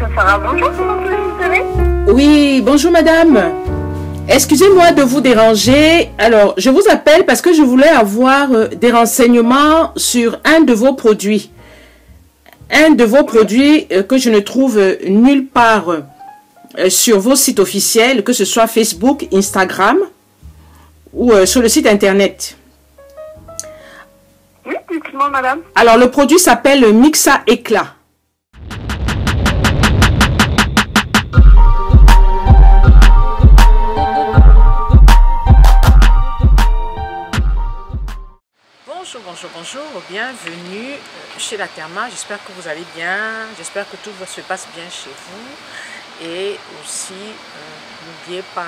réception Sarah. Bonjour, comment vous allez? Oui, bonjour madame. Excusez-moi de vous déranger. Alors, je vous appelle parce que je voulais avoir des renseignements sur un de vos produits. Un de vos produits que je ne trouve nulle part sur vos sites officiels, que ce soit Facebook, Instagram ou sur le site internet. Oui, dites-moi madame. Alors, le produit s'appelle Mixa Éclat. Bonjour, bienvenue chez La Therma. J'espère que vous allez bien, j'espère que tout se passe bien chez vous. Et aussi, n'oubliez pas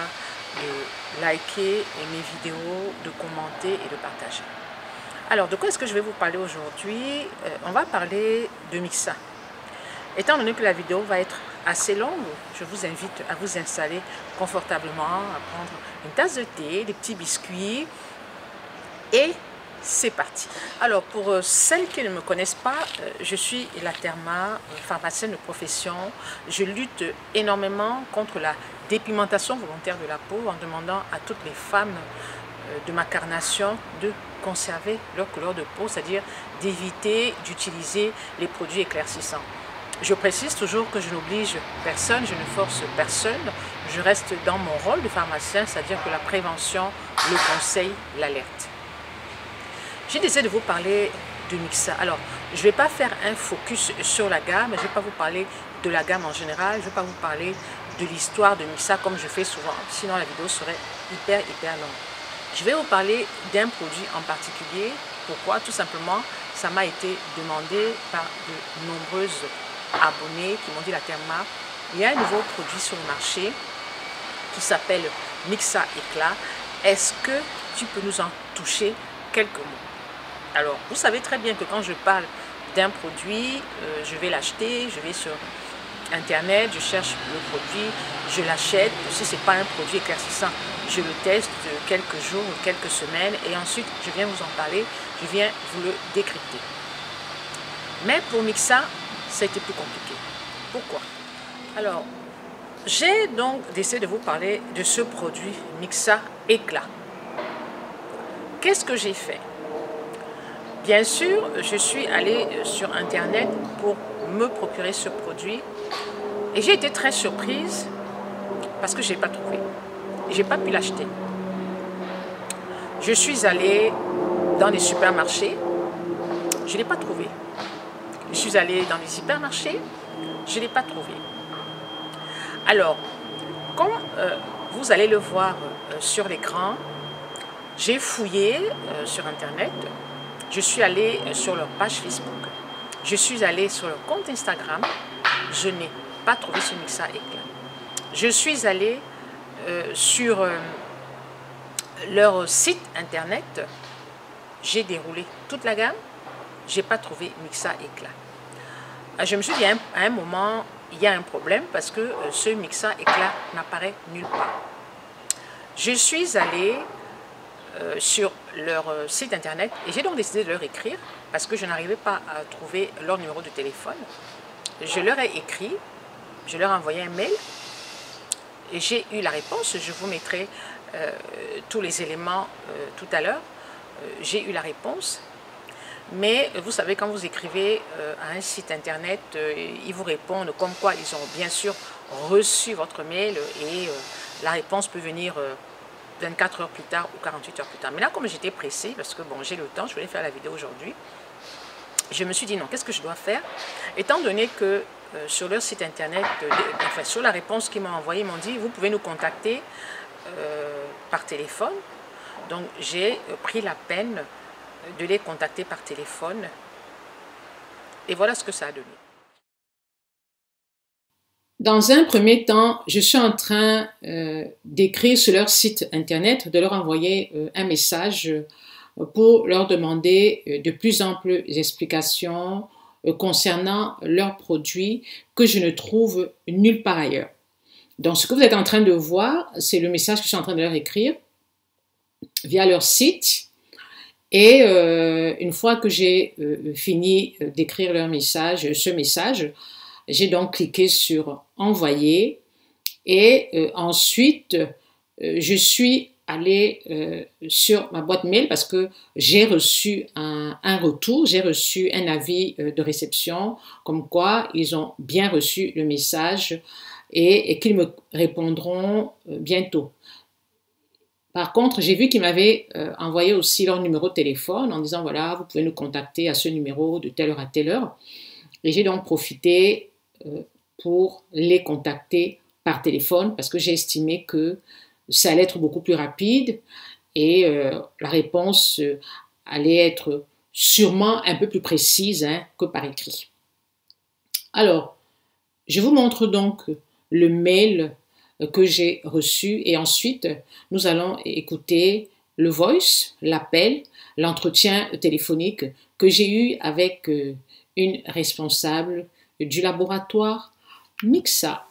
de liker mes vidéos, de commenter et de partager. Alors, de quoi est-ce que je vais vous parler aujourd'hui? On va parler de Mixa. Étant donné que la vidéo va être assez longue, je vous invite à vous installer confortablement, à prendre une tasse de thé, des petits biscuits et c'est parti. Alors, pour celles qui ne me connaissent pas, je suis La Therma, pharmacienne de profession. Je lutte énormément contre la dépigmentation volontaire de la peau en demandant à toutes les femmes de ma carnation de conserver leur couleur de peau, c'est-à-dire d'éviter d'utiliser les produits éclaircissants. Je précise toujours que je n'oblige personne, je ne force personne. Je reste dans mon rôle de pharmacien, c'est-à-dire que la prévention, le conseil, l'alerte. J'ai décidé de vous parler de Mixa. Alors, je ne vais pas faire un focus sur la gamme, je ne vais pas vous parler de la gamme en général, je ne vais pas vous parler de l'histoire de Mixa comme je fais souvent, sinon la vidéo serait hyper longue. Je vais vous parler d'un produit en particulier. Pourquoi? Tout simplement, ça m'a été demandé par de nombreuses abonnés qui m'ont dit La Therma, il y a un nouveau produit sur le marché qui s'appelle Mixa Éclat. Est-ce que tu peux nous en toucher quelques mots? Alors, vous savez très bien que quand je parle d'un produit, je vais l'acheter, je vais sur Internet, je cherche le produit, je l'achète. Si ce n'est pas un produit éclaircissant, je le teste quelques jours ou quelques semaines et ensuite, je viens vous en parler, je viens vous le décrypter. Mais pour Mixa, ça a été plus compliqué. Pourquoi? Alors, j'ai donc décidé de vous parler de ce produit Mixa Éclat. Qu'est-ce que j'ai fait? Bien sûr, je suis allée sur Internet pour me procurer ce produit et j'ai été très surprise parce que je n'ai pas trouvé. Je n'ai pas pu l'acheter. Je suis allée dans les supermarchés, je ne l'ai pas trouvé. Je suis allée dans les hypermarchés, je ne l'ai pas trouvé. Alors, comme vous allez le voir sur l'écran, j'ai fouillé sur Internet. Je suis allée sur leur page Facebook, je suis allée sur leur compte Instagram, je n'ai pas trouvé ce Mixa Éclat. Je suis allée sur leur site Internet, j'ai déroulé toute la gamme, je n'ai pas trouvé Mixa Éclat. Je me suis dit à un moment, il y a un problème parce que ce Mixa Éclat n'apparaît nulle part. Je suis allée sur leur site internet et j'ai donc décidé de leur écrire parce que je n'arrivais pas à trouver leur numéro de téléphone. Je leur ai écrit, je leur ai envoyé un mail et j'ai eu la réponse. Je vous mettrai tous les éléments tout à l'heure. J'ai eu la réponse, mais vous savez, quand vous écrivez à un site internet, ils vous répondent comme quoi ils ont bien sûr reçu votre mail et la réponse peut venir 24 heures plus tard ou 48 heures plus tard. Mais là, comme j'étais pressée, parce que bon, j'ai le temps, je voulais faire la vidéo aujourd'hui, je me suis dit non, qu'est-ce que je dois faire? Étant donné que sur leur site internet, enfin sur la réponse qu'ils m'ont envoyée, ils m'ont dit vous pouvez nous contacter par téléphone. Donc j'ai pris la peine de les contacter par téléphone et voilà ce que ça a donné. Dans un premier temps, je suis en train d'écrire sur leur site internet, de leur envoyer un message pour leur demander de plus amples explications concernant leurs produits que je ne trouve nulle part ailleurs. Donc, ce que vous êtes en train de voir, c'est le message que je suis en train de leur écrire via leur site. Et une fois que j'ai fini d'écrire leur message, ce message, j'ai donc cliqué sur envoyer et ensuite je suis allée sur ma boîte mail parce que j'ai reçu un retour, j'ai reçu un avis de réception comme quoi ils ont bien reçu le message et qu'ils me répondront bientôt. Par contre, j'ai vu qu'ils m'avaient envoyé aussi leur numéro de téléphone en disant voilà, vous pouvez nous contacter à ce numéro de telle heure à telle heure. Et j'ai donc profité pour les contacter par téléphone parce que j'ai estimé que ça allait être beaucoup plus rapide et la réponse allait être sûrement un peu plus précise que par écrit. Alors, je vous montre donc le mail que j'ai reçu et ensuite nous allons écouter le voice, l'appel, l'entretien téléphonique que j'ai eu avec une responsable du laboratoire Mixa.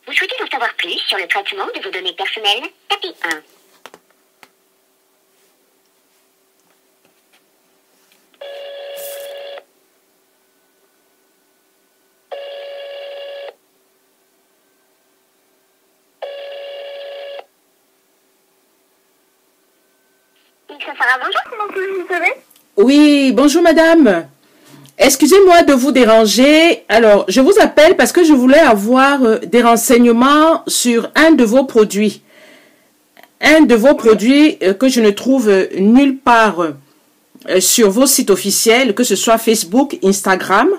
Vous souhaitez en savoir plus sur le traitement de vos données personnelles? Tapez 1. Sarah, bonjour, comment puis-je vous aider? Oui, bonjour madame. Excusez-moi de vous déranger. Alors, je vous appelle parce que je voulais avoir des renseignements sur un de vos produits. Un de vos produits que je ne trouve nulle part sur vos sites officiels, que ce soit Facebook, Instagram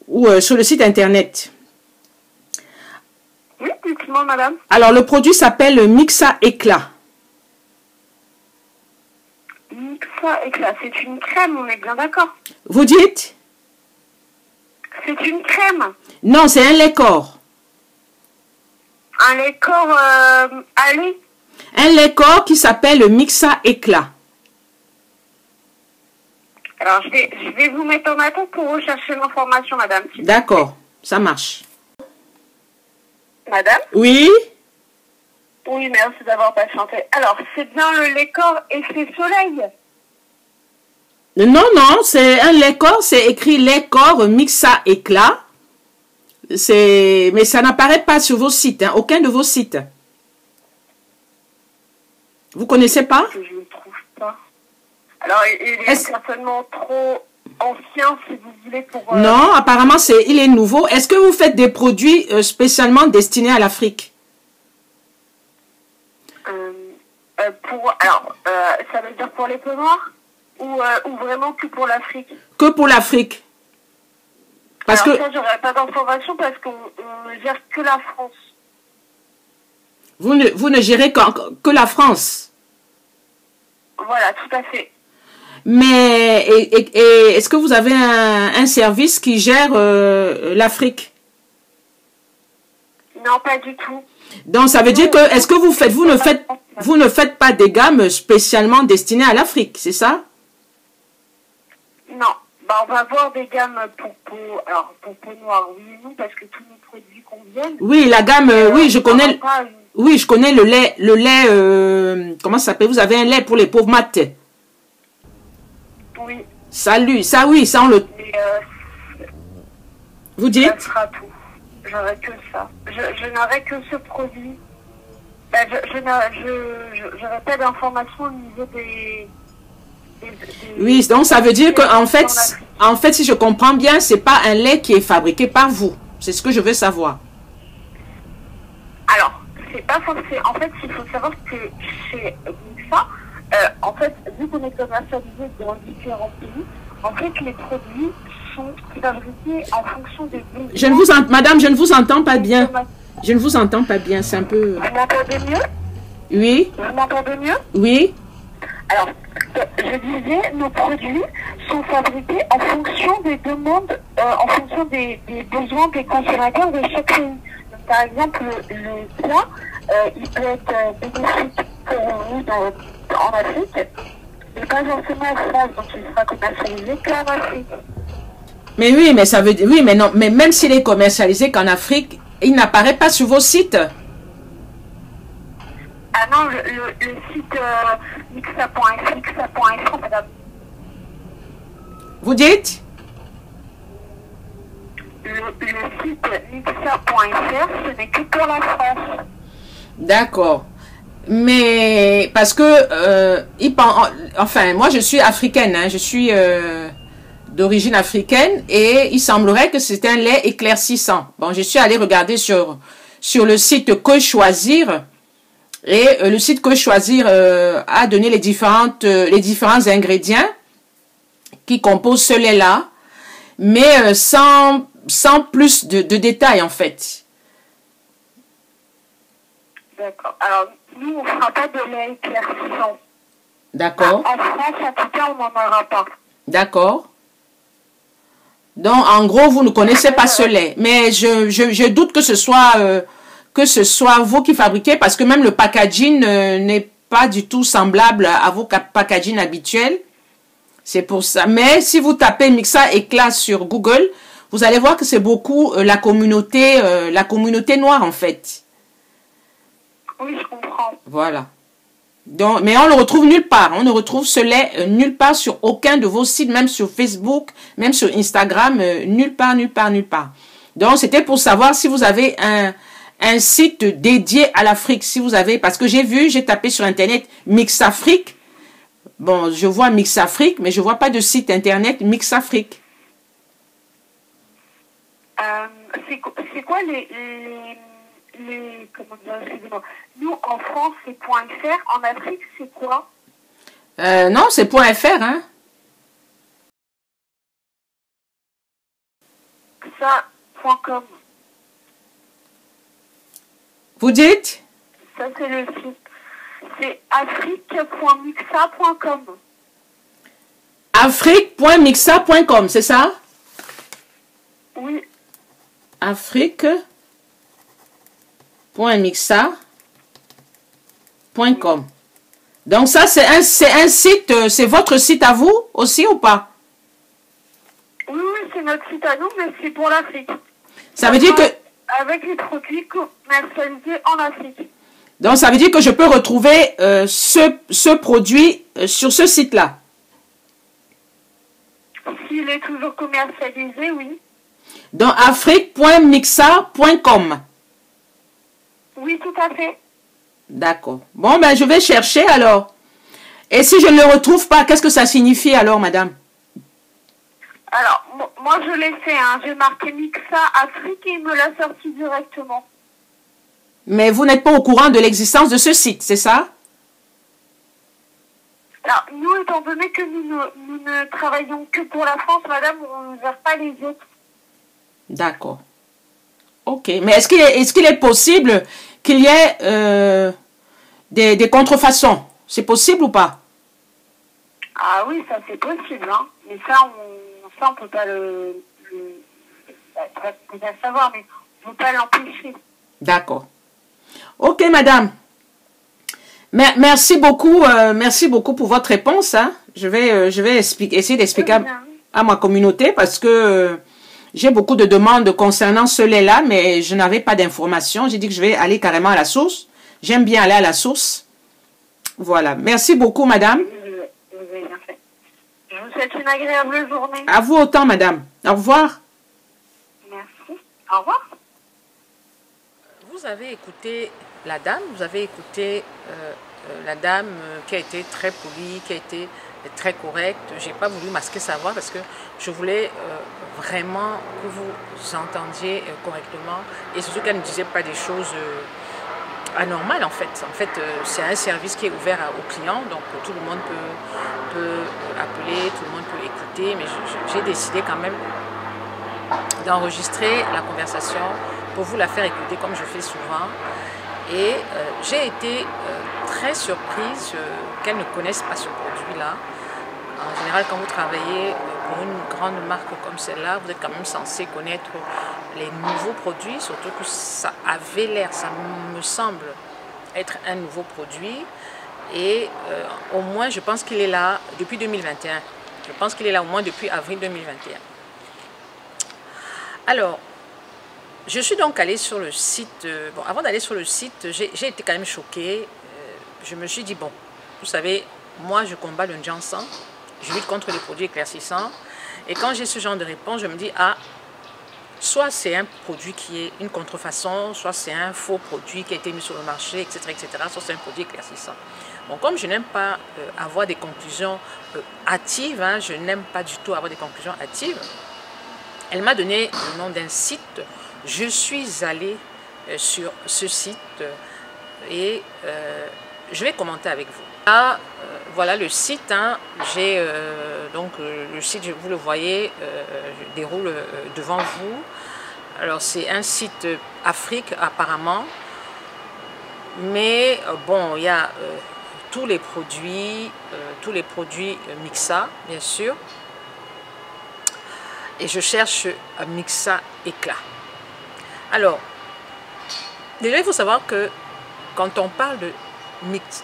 ou sur le site internet. Oui, dites-moi madame. Alors, le produit s'appelle Mixa Éclat. Mixa Éclat, c'est une crème, on est bien d'accord? Vous dites? C'est une crème. Non, c'est un lait corps. Un lait corps à lait. Un lait corps qui s'appelle Mixa Éclat. Alors, je vais vous mettre en attente pour rechercher l'information, madame. D'accord, ça marche. Madame? Oui? Oui, merci d'avoir patienté. Alors, c'est bien le lait corps effet soleil? Non, non, c'est un lait corps, c'est écrit lait corps Mixa Éclat. Mais ça n'apparaît pas sur vos sites, aucun de vos sites. Vous connaissez pas? Je ne trouve pas. Alors, il est certainement trop ancien, si vous voulez, pour... Non, apparemment, il est nouveau. Est-ce que vous faites des produits spécialement destinés à l'Afrique? Alors, ça veut dire pour les peaux noires ou vraiment que pour l'Afrique? Que pour l'Afrique. Parce alors, que ça, j'aurais pas d'informations parce qu'on ne gère que la France. Vous ne gérez que la France. Voilà, tout à fait. Mais est-ce que vous avez un service qui gère l'Afrique? Non, pas du tout. Donc ça veut dire que est-ce que vous ne faites pas des gammes spécialement destinées à l'Afrique, c'est ça? Non. Bah, on va voir des gammes pour peau noire, oui et non, parce que tous nos produits conviennent. Oui, la gamme, oui, je connais. Oui, je connais le lait, comment ça s'appelle? Vous avez un lait pour les pauvres mates. Oui. Salut, ça oui, ça on le... Mais, vous dites? ça sera tout. J'aurai que ça. Je n'aurai que ce produit. Ben, je n'aurai pas d'informations au niveau des... Oui, donc ça veut dire que en fait, si je comprends bien, c'est pas un lait qui est fabriqué par vous. C'est ce que je veux savoir. Alors, c'est pas forcément... En fait, il faut savoir que chez Mixa, en fait, vu qu'on est commercialisé dans différents pays, en fait, les produits sont fabriqués en fonction des besoins. Madame, je ne vous entends pas bien. Je ne vous entends pas bien, c'est un peu... Vous m'entendez mieux? Oui. Vous m'entendez mieux? Oui. Alors, je disais, nos produits sont fabriqués en fonction des demandes, en fonction des besoins des consommateurs de chaque pays. Donc, par exemple, le plat, il peut être bénéfique pour nous en Afrique, mais pas forcément en France, donc il sera commercialisé qu'en Afrique. Mais oui, mais ça veut dire... Oui, mais non. Mais même s'il est commercialisé qu'en Afrique, il n'apparaît pas sur vos sites. Ah non, le site mixa.fr, madame. Vous dites? Le site mixa.fr, ce n'est que pour la France. D'accord. Mais parce que... enfin, moi, je suis africaine. Hein, je suis d'origine africaine. Et il semblerait que c'est un lait éclaircissant. Bon, je suis allée regarder sur le site Que Choisir. Et le site Que Choisir a donné les différents ingrédients qui composent ce lait-là, mais sans plus de détails en fait. D'accord. Alors, nous, on ne fera pas de lait éclaircissant. D'accord. En France, en tout cas, on n'en aura pas. D'accord. Donc, en gros, vous ne connaissez pas ce lait. Mais je doute que ce soit vous qui fabriquez, parce que même le packaging n'est pas du tout semblable à vos packaging habituels. C'est pour ça. Mais si vous tapez Mixa Éclat sur Google, vous allez voir que c'est beaucoup la communauté noire en fait. Oui, je comprends. Voilà. Donc, mais on le retrouve nulle part. On ne retrouve ce lait nulle part sur aucun de vos sites, même sur Facebook, même sur Instagram, nulle part, nulle part, nulle part. Donc, c'était pour savoir si vous avez un site dédié à l'Afrique. Si vous avez, parce que j'ai tapé sur Internet Mixafrique. Bon, je vois Mixafrique, mais je vois pas de site Internet Mixafrique. C'est quoi comment dire, excusez-moi. Nous, en France, c'est .fr. En Afrique, c'est quoi? Non, c'est .fr, hein. Ça, .com. Vous dites? Ça, c'est le site. C'est afrique.mixa.com. Afrique.mixa.com, c'est ça? Oui. Afrique.mixa.com. Donc ça, c'est un site, c'est votre site à vous aussi ou pas? Oui, c'est notre site à nous, mais c'est pour l'Afrique. Ça veut dire que... Avec les produits commercialisés en Afrique. Donc ça veut dire que je peux retrouver ce produit sur ce site-là? S'il est toujours commercialisé, oui. Donc afrique.mixa.com. Oui, tout à fait. D'accord. Bon, ben je vais chercher alors. Et si je ne le retrouve pas, qu'est-ce que ça signifie alors, madame? Alors, moi je l'ai fait, hein. J'ai marqué Mixa Afrique et il me l'a sorti directement. Mais vous n'êtes pas au courant de l'existence de ce site, c'est ça? Alors, nous, étant donné que nous ne travaillons que pour la France, madame, on ne gère pas les autres. D'accord. Ok. Mais est-ce qu'il est possible qu'il y ait des contrefaçons? C'est possible ou pas? Ah oui, ça c'est possible, hein. Mais ça, on peut pas le savoir, mais on ne peut pas l'empêcher. D'accord. Ok, madame. Merci beaucoup pour votre réponse. Hein. Je vais essayer d'expliquer à ma communauté parce que j'ai beaucoup de demandes concernant ce lait-là, mais je n'avais pas d'informations. J'ai dit que je vais aller carrément à la source. J'aime bien aller à la source. Voilà. Merci beaucoup, madame. Vous avez bien fait. Je vous souhaite une agréable journée. À vous autant, madame. Au revoir. Merci. Au revoir. Vous avez écouté la dame, vous avez écouté la dame qui a été très polie, qui a été très correcte. Je n'ai pas voulu masquer sa voix parce que je voulais vraiment que vous entendiez correctement et surtout qu'elle ne disait pas des choses anormales en fait. En fait, c'est un service qui est ouvert aux clients, donc tout le monde peut appeler, tout le monde peut écouter, mais j'ai décidé quand même d'enregistrer la conversation pour vous la faire écouter comme je fais souvent. Et j'ai été très surprise qu'elles ne connaissent pas ce produit-là. En général, quand vous travaillez pour une grande marque comme celle-là, vous êtes quand même censé connaître les nouveaux produits, surtout que ça avait l'air, ça me semble être un nouveau produit. Et au moins, je pense qu'il est là depuis 2021. Je pense qu'il est là au moins depuis avril 2021. Alors, je suis donc allée sur le site. Bon, avant d'aller sur le site, j'ai été quand même choquée. Je me suis dit, bon, vous savez, moi je combats le Janssen, je lutte contre les produits éclaircissants. Et quand j'ai ce genre de réponse, je me dis, ah, soit c'est un produit qui est une contrefaçon, soit c'est un faux produit qui a été mis sur le marché, etc. etc. soit c'est un produit éclaircissant. Bon, comme je n'aime pas avoir des conclusions hâtives, hein, je n'aime pas du tout avoir des conclusions hâtives, elle m'a donné le nom d'un site. Je suis allée sur ce site et je vais commenter avec vous. Là, voilà le site. Hein. J'ai donc le site, vous le voyez, je déroule devant vous. Alors c'est un site Afrique apparemment, mais bon, il y a tous les produits Mixa, bien sûr. Et je cherche un Mixa éclat. Alors, déjà il faut savoir que quand on parle de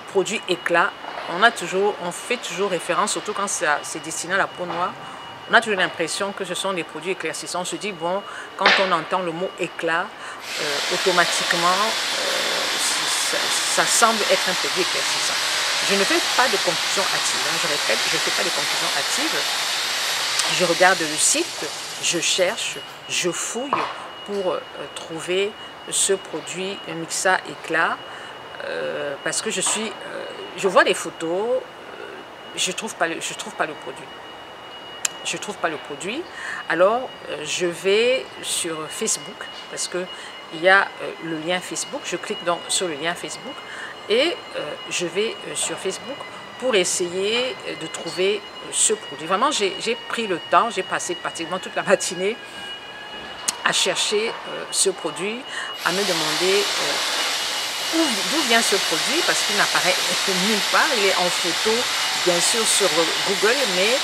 produits éclat, on fait toujours référence, surtout quand c'est destiné à la peau noire, on a toujours l'impression que ce sont des produits éclaircissants. On se dit, bon, quand on entend le mot éclat, automatiquement, ça semble être un produit éclaircissant. Je ne fais pas de conclusion hâtive, hein, je répète, je ne fais pas de conclusion hâtive. Je regarde le site, je cherche, je fouille pour trouver ce produit Mixa éclat parce que je vois des photos, je trouve pas le produit. Je trouve pas le produit. Alors je vais sur Facebook parce que il y a le lien Facebook. Je clique donc sur le lien Facebook et je vais sur Facebook pour essayer de trouver ce produit. Vraiment, j'ai pris le temps, j'ai passé pratiquement toute la matinée à chercher ce produit, à me demander d'où vient ce produit, parce qu'il n'apparaît nulle part. Il est en photo, bien sûr, sur Google, mais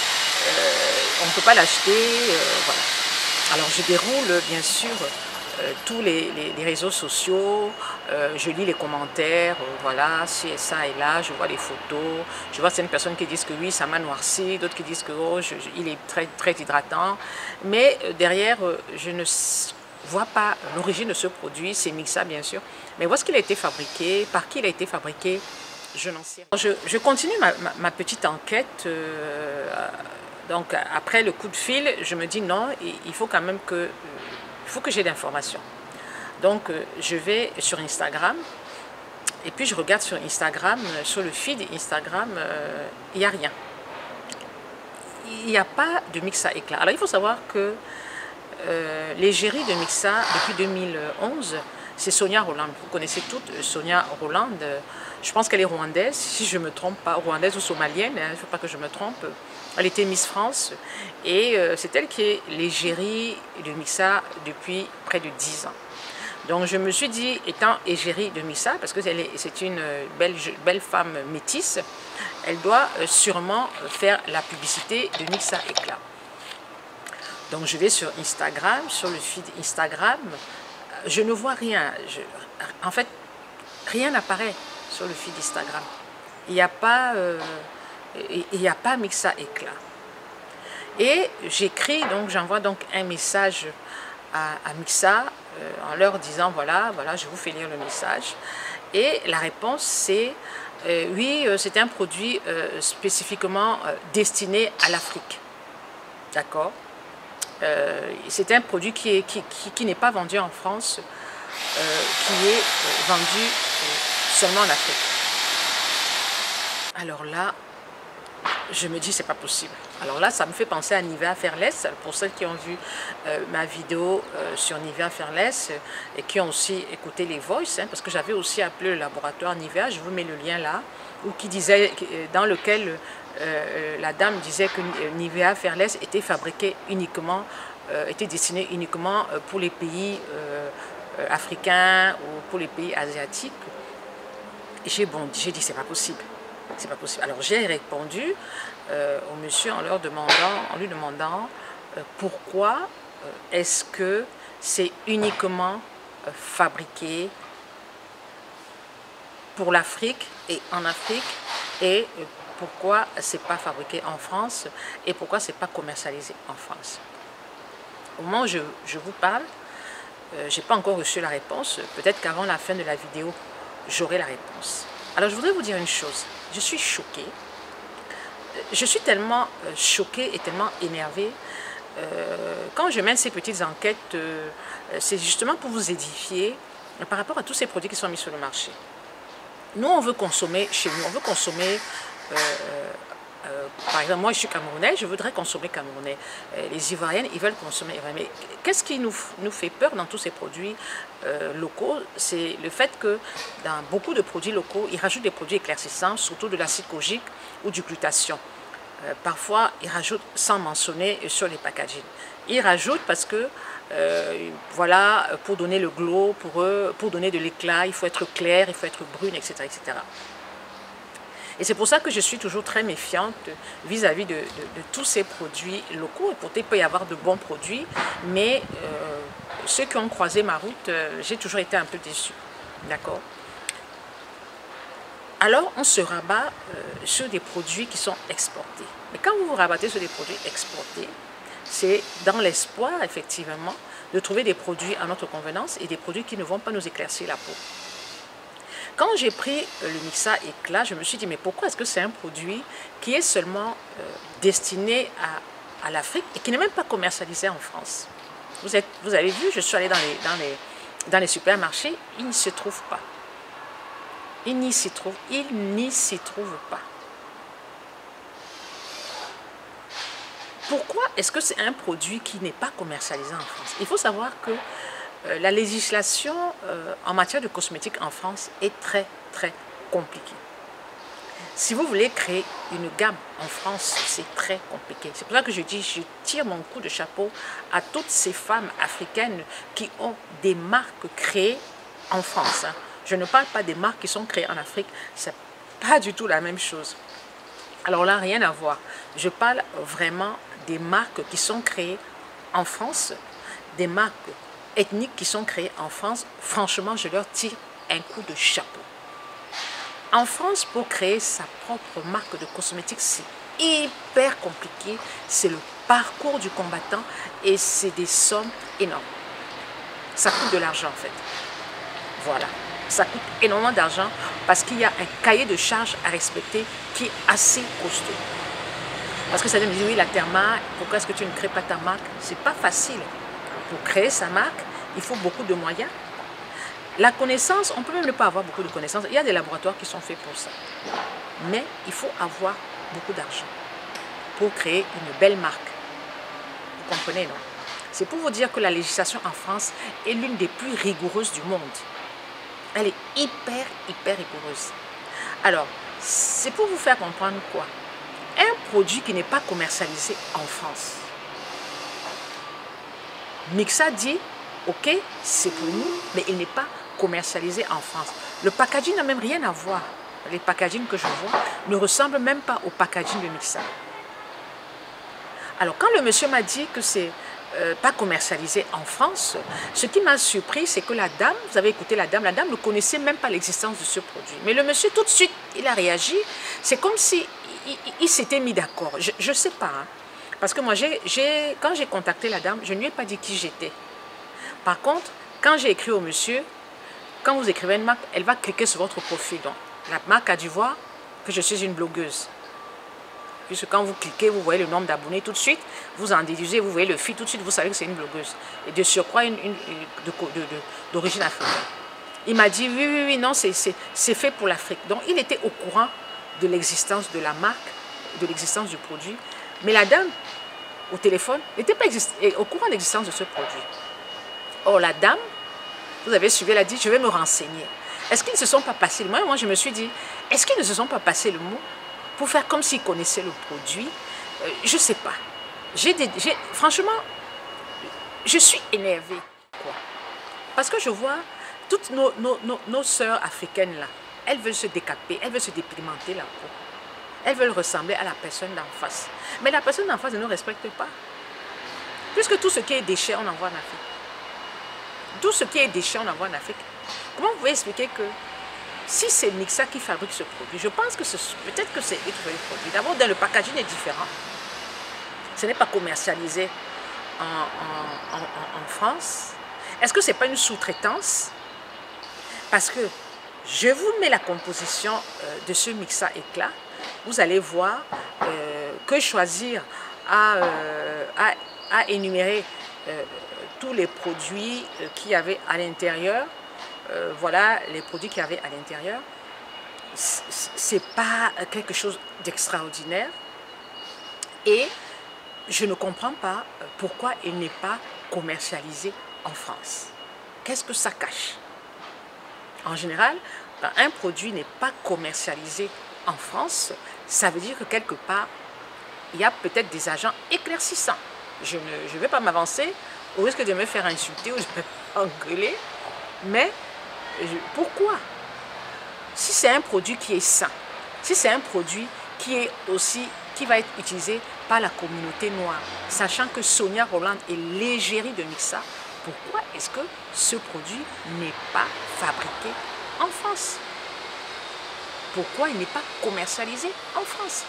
on ne peut pas l'acheter. Voilà. Alors, je déroule, bien sûr, tous les réseaux sociaux, je lis les commentaires, voilà, si ça et là, je vois les photos, je vois certaines personnes qui disent que oui, ça m'a noirci, d'autres qui disent que oh, il est très, très hydratant, mais derrière, je ne vois pas l'origine de ce produit, c'est Mixa bien sûr, mais où est-ce qu'il a été fabriqué, par qui il a été fabriqué, je n'en sais rien. Je continue ma petite enquête. Donc après le coup de fil, je me dis non, il faut quand même que j'ai d'informations. Donc je vais sur Instagram et puis je regarde sur Instagram, sur le feed Instagram, il n'y a rien. Il n'y a pas de Mixa éclat. Alors il faut savoir que l'égérie de Mixa depuis 2011, c'est Sonia Rolland. Vous connaissez toutes Sonia Rolland. Je pense qu'elle est rwandaise, si je ne me trompe pas, rwandaise ou somalienne, il ne faut pas que je me trompe. Elle était Miss France et c'est elle qui est l'égérie de Mixa depuis près de 10 ans. Donc je me suis dit, étant égérie de Mixa, parce que c'est une belle femme métisse, elle doit sûrement faire la publicité de Mixa éclat. Donc je vais sur Instagram, sur le feed Instagram, je ne vois rien. En fait, rien n'apparaît sur le feed Instagram. Il n'y a pas Mixa éclat. Et j'écris, donc j'envoie donc un message à Mixa en leur disant voilà, je vous fais lire le message. Et la réponse c'est oui, c'est un produit spécifiquement destiné à l'Afrique. D'accord. C'est un produit qui n'est pas vendu en France, qui est vendu seulement en Afrique. Alors là, je me dis c'est pas possible. Alors là, ça me fait penser à Nivea Fairless. Pour celles qui ont vu ma vidéo sur Nivea Fairless et qui ont aussi écouté les voices, hein, parce que j'avais aussi appelé le laboratoire Nivea, je vous mets le lien là, où qui disait, dans lequel la dame disait que Nivea Fairless était fabriqué uniquement, était destiné uniquement pour les pays africains ou pour les pays asiatiques. Et j'ai dit c'est pas possible. C'est pas possible. Alors j'ai répondu au monsieur en lui demandant pourquoi est-ce que c'est uniquement fabriqué pour l'Afrique et en Afrique et pourquoi c'est pas fabriqué en France et pourquoi c'est pas commercialisé en France. au moment où je vous parle, je n'ai pas encore reçu la réponse. Peut-être qu'avant la fin de la vidéo, j'aurai la réponse. Alors, je voudrais vous dire une chose. Je suis choquée. Je suis tellement choquée et tellement énervée. Quand je mène ces petites enquêtes, c'est justement pour vous édifier par rapport à tous ces produits qui sont mis sur le marché. Nous, on veut consommer chez nous, on veut consommer, par exemple, moi je suis camerounais, je voudrais consommer camerounais. Les Ivoiriennes, ils veulent consommer ivoirien. Mais qu'est-ce qui nous fait peur dans tous ces produits locaux? C'est le fait que dans beaucoup de produits locaux, ils rajoutent des produits éclaircissants, surtout de l'acide kojique ou du glutathion. Parfois, ils rajoutent sans mentionner sur les packaging. Ils rajoutent parce que, voilà, pour donner le glow, pour eux, pour donner de l'éclat, il faut être clair, il faut être brune, etc. etc. Et c'est pour ça que je suis toujours très méfiante vis-à-vis de tous ces produits locaux. Et pourtant, il peut y avoir de bons produits, mais ceux qui ont croisé ma route, j'ai toujours été un peu déçue. D'accord? Alors, on se rabat sur des produits qui sont exportés. Mais quand vous vous rabattez sur des produits exportés, c'est dans l'espoir, effectivement, de trouver des produits à notre convenance et des produits qui ne vont pas nous éclaircir la peau. Quand j'ai pris le Mixa Éclat, je me suis dit, mais pourquoi est-ce que c'est un produit qui est seulement destiné à l'Afrique et qui n'est même pas commercialisé en France? Vous avez vu, je suis allée dans les supermarchés, il ne se trouve pas. Il n'y s'y trouve pas. Pourquoi est-ce que c'est un produit qui n'est pas commercialisé en France? Il faut savoir que la législation en matière de cosmétiques en France est très, très compliquée. Si vous voulez créer une gamme en France, c'est très compliqué. C'est pour ça que je dis, je tire mon coup de chapeau à toutes ces femmes africaines qui ont des marques créées en France. Hein. Je ne parle pas des marques qui sont créées en Afrique, c'est pas du tout la même chose. Alors là, rien à voir. Je parle vraiment des marques qui sont créées en France, des marques ethniques qui sont créées en France. Franchement, je leur tire un coup de chapeau. En France, pour créer sa propre marque de cosmétiques, c'est hyper compliqué. C'est le parcours du combattant et c'est des sommes énormes. Ça coûte de l'argent en fait. Voilà. Ça coûte énormément d'argent parce qu'il y a un cahier de charges à respecter qui est assez costaud. Parce que ça me dit, oui, la Therma, pourquoi est-ce que tu ne crées pas ta marque? C'est pas facile. Pour créer sa marque, il faut beaucoup de moyens. La connaissance, on peut même ne pas avoir beaucoup de connaissances. Il y a des laboratoires qui sont faits pour ça. Mais il faut avoir beaucoup d'argent pour créer une belle marque. Vous comprenez, non? C'est pour vous dire que la législation en France est l'une des plus rigoureuses du monde. Elle est hyper, hyper rigoureuse. Alors, c'est pour vous faire comprendre quoi? Un produit qui n'est pas commercialisé en France. Mixa dit, ok, c'est pour nous, mais il n'est pas commercialisé en France. Le packaging n'a même rien à voir. Les packagings que je vois ne ressemblent même pas au packaging de Mixa. Alors, quand le monsieur m'a dit que c'est pas commercialisé en France, ce qui m'a surpris, c'est que la dame, vous avez écouté la dame ne connaissait même pas l'existence de ce produit. Mais le monsieur, tout de suite, il a réagi. C'est comme si il s'était mis d'accord. Je ne sais pas. Hein. Parce que moi, quand j'ai contacté la dame, je ne lui ai pas dit qui j'étais. Par contre, quand j'ai écrit au monsieur, quand vous écrivez une marque, elle va cliquer sur votre profil. Donc, la marque a dû voir que je suis une blogueuse. Puisque quand vous cliquez, vous voyez le nombre d'abonnés tout de suite, vous en déduisez, vous voyez le feed tout de suite, vous savez que c'est une blogueuse. Et de surcroît, d'origine africaine. Il m'a dit, oui, non, c'est fait pour l'Afrique. Donc, il était au courant de l'existence de la marque, de l'existence du produit. Mais la dame, au téléphone, n'était pas au courant de l'existence de ce produit. Or, la dame, vous avez suivi, elle a dit, je vais me renseigner. Est-ce qu'ils ne se sont pas passés le mot? Moi, je me suis dit, est-ce qu'ils ne se sont pas passés le mot pour faire comme s'ils connaissaient le produit? Je ne sais pas. Franchement, je suis énervée. Quoi? Parce que je vois toutes nos sœurs africaines là, elles veulent se décaper, elles veulent se dépigmenter la peau. Elles veulent ressembler à la personne d'en face. Mais la personne d'en face ne nous respecte pas. Puisque tout ce qui est déchet, on envoie en Afrique. Tout ce qui est déchet, on envoie en Afrique. Comment vous pouvez expliquer que si c'est Mixa qui fabrique ce produit, je pense que peut-être que c'est eux qui fabriquent le produit. D'abord, le packaging est différent. Ce n'est pas commercialisé en France? Est-ce que ce n'est pas une sous-traitance? Parce que je vous mets la composition de ce Mixa éclat. Vous allez voir que choisir à énumérer tous les produits qu'il y avait à l'intérieur. Voilà les produits qu'il y avait à l'intérieur. Ce n'est pas quelque chose d'extraordinaire. Et je ne comprends pas pourquoi il n'est pas commercialisé en France. Qu'est-ce que ça cache? En général, quand un produit n'est pas commercialisé en France, ça veut dire que quelque part, il y a peut-être des agents éclaircissants. Je ne vais pas m'avancer au risque de me faire insulter ou de me faire engueuler, mais pourquoi? Si c'est un produit qui est sain, si c'est un produit qui va être utilisé par la communauté noire, sachant que Sonia Rolland est l'égérie de Mixa, pourquoi est-ce que ce produit n'est pas fabriqué en France? Pourquoi il n'est pas commercialisé en France?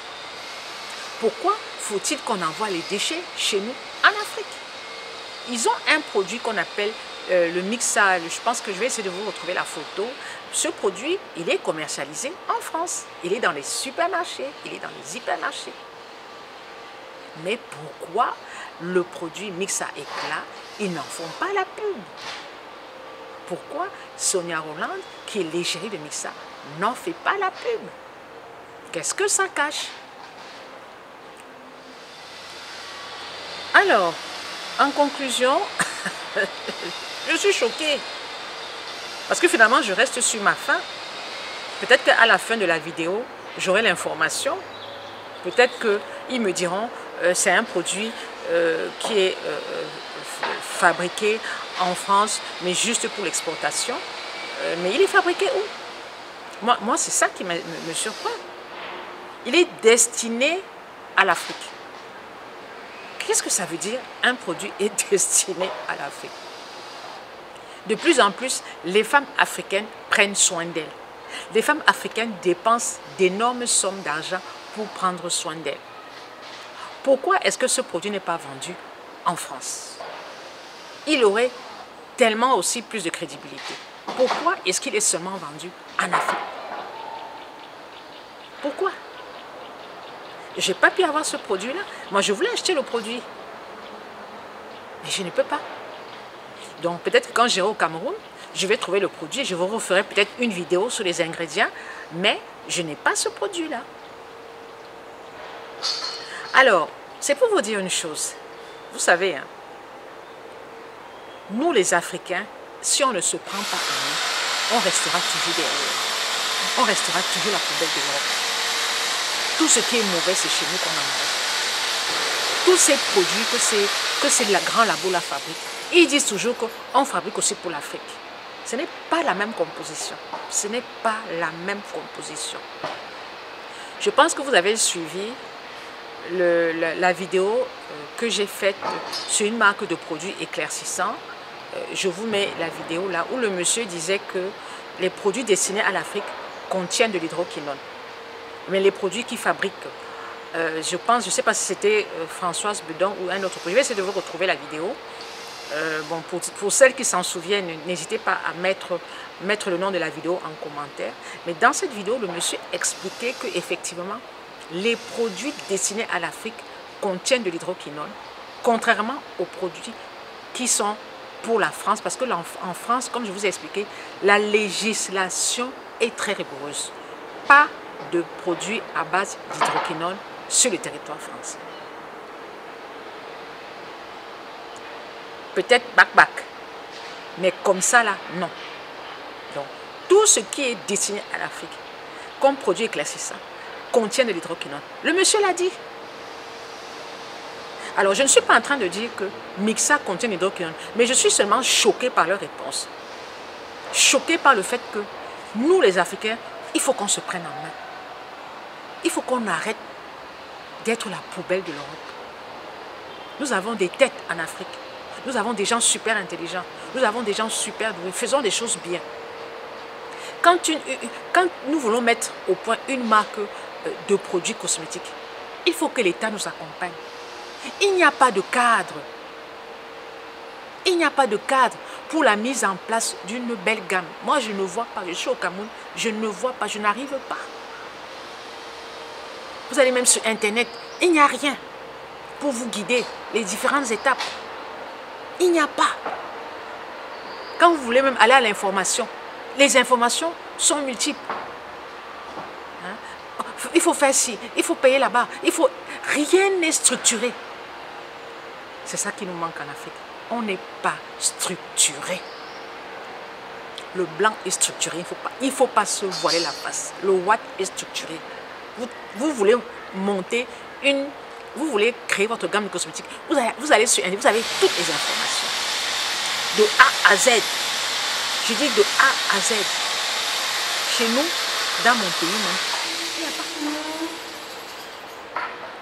Pourquoi faut-il qu'on envoie les déchets chez nous en Afrique? Ils ont un produit qu'on appelle le Mixa. Je pense que je vais essayer de vous retrouver la photo. Ce produit, il est commercialisé en France. Il est dans les supermarchés, il est dans les hypermarchés. Mais pourquoi le produit Mixa éclat, ils n'en font pas la pub? Pourquoi Sonia Rolland, qui est l'égérie de Mixa, n'en fait pas la pub? Qu'est-ce que ça cache? Alors, en conclusion, je suis choquée. Parce que finalement, je reste sur ma faim. Peut-être qu'à la fin de la vidéo, j'aurai l'information. Peut-être qu'ils me diront c'est un produit qui est fabriqué en France, mais juste pour l'exportation. Mais il est fabriqué où? Moi c'est ça qui me surprend. Il est destiné à l'Afrique. Qu'est-ce que ça veut dire, un produit est destiné à l'Afrique? De plus en plus, les femmes africaines prennent soin d'elles. Les femmes africaines dépensent d'énormes sommes d'argent pour prendre soin d'elles. Pourquoi est-ce que ce produit n'est pas vendu en France? Il aurait tellement aussi plus de crédibilité. Pourquoi est-ce qu'il est seulement vendu en Afrique? Pourquoi? Je n'ai pas pu avoir ce produit-là. Moi, je voulais acheter le produit. Mais je ne peux pas. Donc, peut-être que quand j'irai au Cameroun, je vais trouver le produit et je vous referai peut-être une vidéo sur les ingrédients. Mais je n'ai pas ce produit-là. Alors, c'est pour vous dire une chose. Vous savez, hein, nous les Africains, si on ne se prend pas à nous, on restera toujours derrière. On restera toujours la poubelle de l'Europe. Tout ce qui est mauvais, c'est chez nous qu'on en mange. Tous ces produits que c'est la grand labo la fabrique, ils disent toujours qu'on fabrique aussi pour l'Afrique. Ce n'est pas la même composition. Ce n'est pas la même composition. Je pense que vous avez suivi la vidéo que j'ai faite sur une marque de produits éclaircissants. Je vous mets la vidéo là où le monsieur disait que les produits destinés à l'Afrique contiennent de l'hydroquinone. Mais les produits qui fabriquent, je pense, je ne sais pas si c'était Françoise Bedon ou un autre produit. Je vais essayer de vous retrouver la vidéo. Bon, pour celles qui s'en souviennent, n'hésitez pas à mettre le nom de la vidéo en commentaire. Mais dans cette vidéo, le monsieur expliquait qu'effectivement, les produits destinés à l'Afrique contiennent de l'hydroquinone, contrairement aux produits qui sont pour la France. Parce qu'en France, comme je vous ai expliqué, la législation est très rigoureuse. Pas de produits à base d'hydroquinone sur le territoire français. Peut-être bac-bac, mais comme ça là, non. Donc, tout ce qui est destiné à l'Afrique, comme produit éclaircissant, contient de l'hydroquinone. Le monsieur l'a dit. Alors, je ne suis pas en train de dire que Mixa contient de l'hydroquinone, mais je suis seulement choquée par leur réponse. Choquée par le fait que nous, les Africains, il faut qu'on se prenne en main. Il faut qu'on arrête d'être la poubelle de l'Europe. Nous avons des têtes en Afrique. Nous avons des gens super intelligents. Nous avons des gens super doués. Faisons des choses bien. Quand nous voulons mettre au point une marque de produits cosmétiques, il faut que l'État nous accompagne. Il n'y a pas de cadre Il n'y a pas de cadre pour la mise en place d'une belle gamme. Moi, je ne vois pas. Je suis au Cameroun, je ne vois pas, je n'arrive pas. Vous allez même sur Internet, il n'y a rien pour vous guider les différentes étapes. Il n'y a pas. Quand vous voulez même aller à l'information, les informations sont multiples. Hein? Il faut faire ci, il faut payer là-bas, il faut... Rien n'est structuré. C'est ça qui nous manque en Afrique. On n'est pas structuré. Le blanc est structuré, il faut pas se voiler la face. Le Watt est structuré. Vous voulez monter une... Vous voulez créer votre gamme de cosmétiques. Vous allez sur Internet, vous avez toutes les informations. De A à Z. Je dis de A à Z. Chez nous, dans mon pays, non,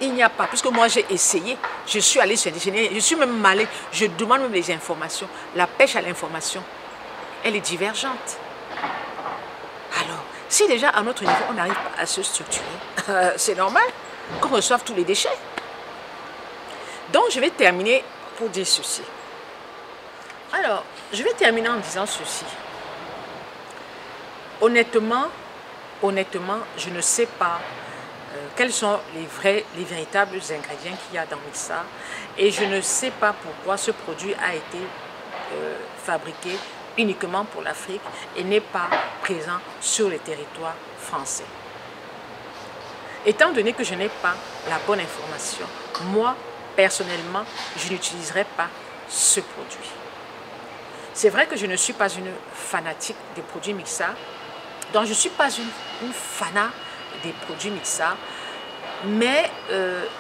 il n'y a pas. Puisque moi, j'ai essayé. Je suis allée sur Internet. Je suis même allée. Je demande même les informations. La pêche à l'information, elle est divergente. Alors, si déjà à notre niveau, on n'arrive pas à se structurer, c'est normal qu'on reçoive tous les déchets. Donc, je vais terminer pour dire ceci. Alors, je vais terminer en disant ceci. Honnêtement, je ne sais pas quels sont les véritables ingrédients qu'il y a dans Mixa. Et je ne sais pas pourquoi ce produit a été fabriqué uniquement pour l'Afrique et n'est pas présent sur les territoires français. Étant donné que je n'ai pas la bonne information, moi, personnellement, je n'utiliserai pas ce produit. C'est vrai que je ne suis pas une fanatique des produits Mixa, donc je ne suis pas une fanat des produits Mixa, mais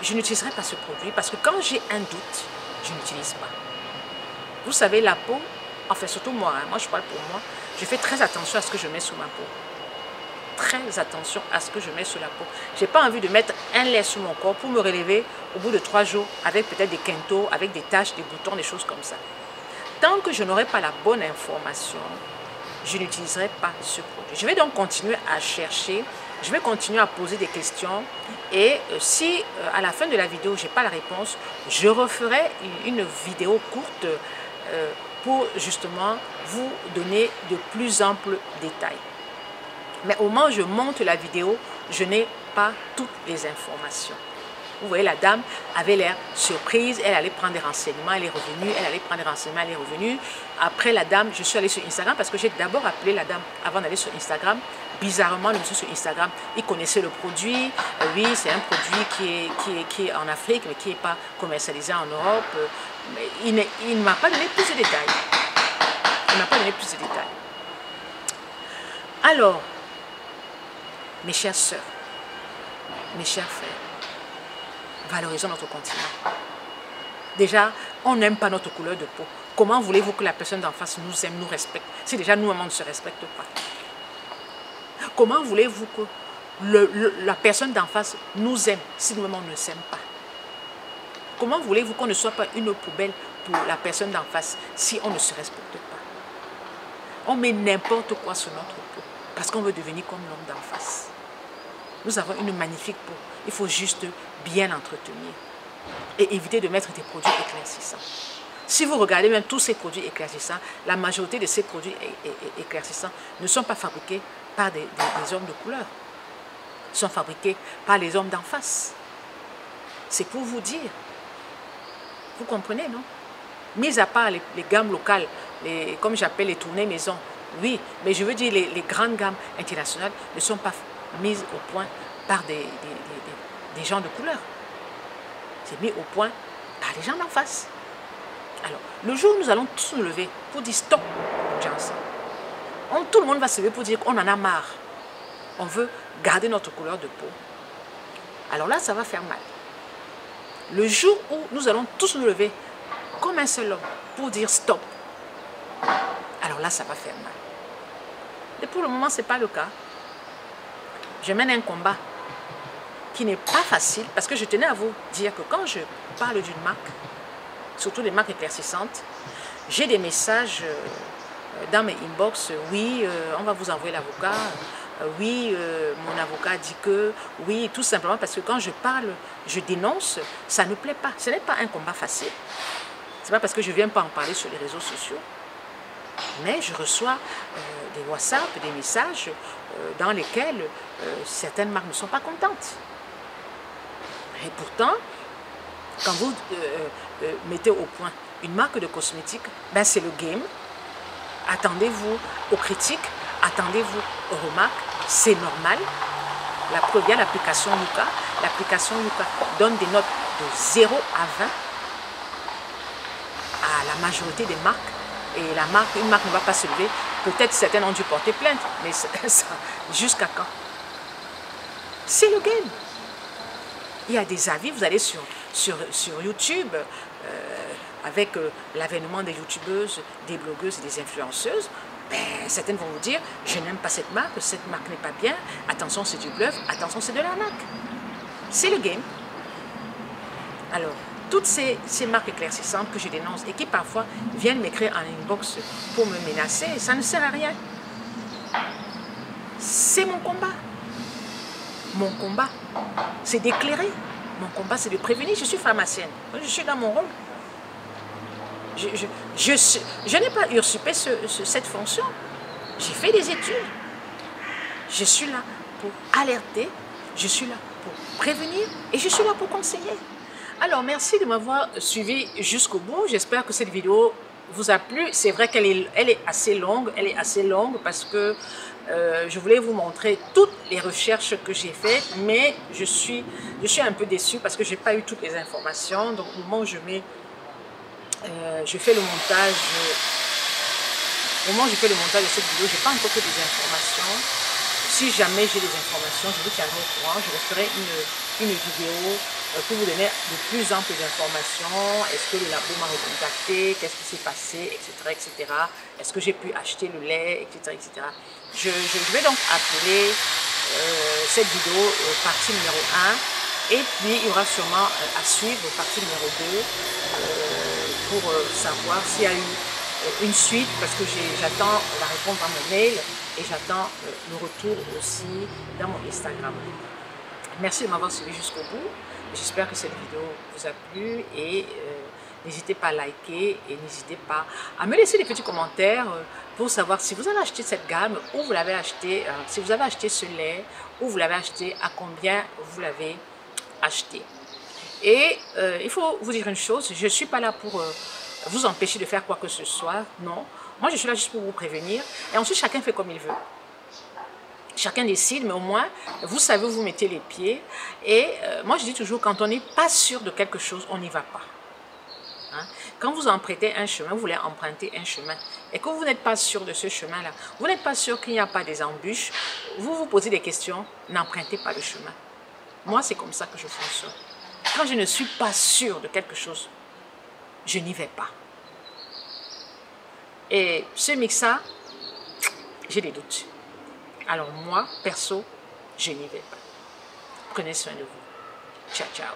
je n'utiliserai pas ce produit parce que quand j'ai un doute, je n'utilise pas. Vous savez, la peau, enfin surtout moi, hein, moi je parle pour moi, je fais très attention à ce que je mets sur ma peau. Très attention à ce que je mets sur la peau. Je n'ai pas envie de mettre un lait sur mon corps pour me relever au bout de 3 jours avec peut-être des quintaux, avec des taches, des boutons, des choses comme ça. Tant que je n'aurai pas la bonne information, je n'utiliserai pas ce produit. Je vais donc continuer à chercher, je vais continuer à poser des questions et si à la fin de la vidéo, je n'ai pas la réponse, je referai une vidéo courte pour justement vous donner de plus amples détails. Mais au moment où je monte la vidéo, je n'ai pas toutes les informations. Vous voyez, la dame avait l'air surprise, elle allait prendre des renseignements, elle est revenue, elle allait prendre des renseignements, elle est revenue. Après la dame, je suis allée sur Instagram parce que j'ai d'abord appelé la dame avant d'aller sur Instagram. Bizarrement, le monsieur sur Instagram, il connaissait le produit. Oui, c'est un produit qui est en Afrique, mais qui n'est pas commercialisé en Europe. Mais il ne m'a pas donné plus de détails. Il ne m'a pas donné plus de détails. Alors, mes chères sœurs, mes chers frères, valorisons notre continent. Déjà, on n'aime pas notre couleur de peau. Comment voulez-vous que la personne d'en face nous aime, nous respecte, si déjà nous-mêmes on ne se respecte pas? Comment voulez-vous que la personne d'en face nous aime, si nous-mêmes on ne s'aime pas? Comment voulez-vous qu'on ne soit pas une poubelle pour la personne d'en face, si on ne se respecte pas? On met n'importe quoi sur notre peau, parce qu'on veut devenir comme l'homme d'en face. Nous avons une magnifique peau. Il faut juste bien l'entretenir et éviter de mettre des produits éclaircissants. Si vous regardez même tous ces produits éclaircissants, la majorité de ces produits éclaircissants ne sont pas fabriqués par des hommes de couleur. Ils sont fabriqués par les hommes d'en face. C'est pour vous dire. Vous comprenez, non? Mis à part les gammes locales, comme j'appelle les tournées maison, oui, mais je veux dire les grandes gammes internationales ne sont pas mises au point par des gens de couleur. C'est mis au point par les gens d'en face. Alors, le jour où nous allons tous nous lever pour dire stop, Johnson, tout le monde va se lever pour dire qu'on en a marre. On veut garder notre couleur de peau. Alors là, ça va faire mal. Le jour où nous allons tous nous lever comme un seul homme pour dire stop, alors là, ça va faire mal. Et pour le moment, ce n'est pas le cas. Je mène un combat qui n'est pas facile parce que je tenais à vous dire que quand je parle d'une marque, surtout des marques éclaircissantes, j'ai des messages dans mes inbox, oui, on va vous envoyer l'avocat, oui, mon avocat dit que, oui, tout simplement parce que quand je parle, je dénonce, ça ne plaît pas. Ce n'est pas un combat facile. C'est pas parce que je ne viens pas en parler sur les réseaux sociaux, mais je reçois des WhatsApp, des messages dans lesquels certaines marques ne sont pas contentes. Et pourtant, quand vous mettez au point une marque de cosmétiques, ben c'est le game. Attendez-vous aux critiques, attendez-vous aux remarques, c'est normal. La preuve, il y a l'application Yuka. L'application Yuka donne des notes de 0 à 20 à la majorité des marques. Et une marque ne va pas se lever. Peut-être certaines ont dû porter plainte, mais jusqu'à quand? C'est le game. Il y a des avis, vous allez sur YouTube, avec l'avènement des youtubeuses, des blogueuses et des influenceuses, ben, certaines vont vous dire, je n'aime pas cette marque n'est pas bien, attention c'est du bluff, attention c'est de l'arnaque. C'est le game. Alors, toutes ces marques éclaircissantes que je dénonce et qui parfois viennent m'écrire en inbox pour me menacer, ça ne sert à rien. C'est mon combat. Mon combat, c'est d'éclairer. Mon combat, c'est de prévenir. Je suis pharmacienne. Je suis dans mon rôle. Je n'ai pas usurpé cette fonction. J'ai fait des études. Je suis là pour alerter. Je suis là pour prévenir. Et je suis là pour conseiller. Alors, merci de m'avoir suivi jusqu'au bout. J'espère que cette vidéo vous a plu. C'est vrai qu'elle est assez longue. Elle est assez longue parce que je voulais vous montrer toutes les recherches que j'ai faites, mais je suis un peu déçue parce que je n'ai pas eu toutes les informations. Donc, au moment où je fais le montage, de cette vidéo, je n'ai pas encore toutes les informations. Si jamais j'ai des informations, je vous tiendrai au courant. Je referai une vidéo pour vous donner de plus amples informations. Est-ce que le labo m'a recontacté? Qu'est-ce qui s'est passé? Etc. etc. Est-ce que j'ai pu acheter le lait? Etc. etc. Je vais donc appeler cette vidéo partie numéro 1 et puis il y aura sûrement à suivre partie numéro 2 pour savoir s'il y a eu une suite parce que j'attends la réponse dans mon mail et j'attends le retour aussi dans mon Instagram. Merci de m'avoir suivi jusqu'au bout. J'espère que cette vidéo vous a plu et n'hésitez pas à liker et n'hésitez pas à me laisser des petits commentaires pour savoir si vous avez acheté cette gamme, où vous l'avez acheté, si vous avez acheté ce lait, où vous l'avez acheté, à combien vous l'avez acheté. Et il faut vous dire une chose, je ne suis pas là pour vous empêcher de faire quoi que ce soit, non. Moi, je suis là juste pour vous prévenir. Et ensuite, chacun fait comme il veut. Chacun décide, mais au moins, vous savez où vous mettez les pieds. Et moi, je dis toujours, quand on n'est pas sûr de quelque chose, on n'y va pas. Hein? Quand vous empruntez un chemin, vous voulez emprunter un chemin, et que vous n'êtes pas sûr de ce chemin-là, vous n'êtes pas sûr qu'il n'y a pas des embûches, vous vous posez des questions, n'empruntez pas le chemin. Moi, c'est comme ça que je fonctionne. Quand je ne suis pas sûr de quelque chose, je n'y vais pas. Et ce mixa, j'ai des doutes. Alors moi, perso, je n'y vais pas. Prenez soin de vous. Ciao, ciao.